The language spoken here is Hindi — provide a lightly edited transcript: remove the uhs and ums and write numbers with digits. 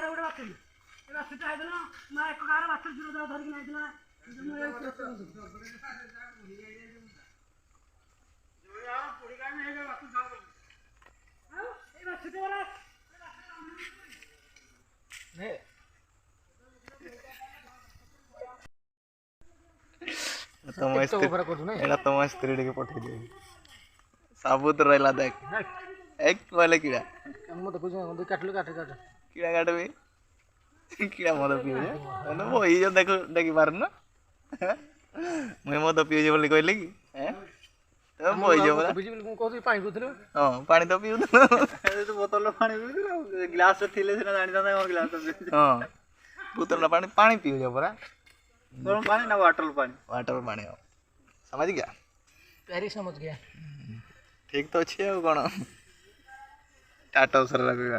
ଗୋଟେ ବାଛୁରୀ ଏ ବାଛୁରୀଟା ହେଇଥିଲା ମା ଏକ ଗାଁର ବାଛୁରୀ ଜୁର ଧରିକି ନାଇଥିଲା तुम स्त्री टे पठे दिए सबूत रहा देख एक बोले कीड़ा कीड़ा काटबी कीड़ा मद पीऊे वही जो देख देखी पारन मुझे मद पीऊे बोली कहली कि बही हाँ पा तो पीऊ बोतल पानी ग्लास थे जानी ग्लास हाँ बोतल पानी पीऊे परा गरम पानी ना वाटर पानी पानी समझ गया प्यारी समझ गया ठीक तो अच्छी है कौन टाटा सर लगे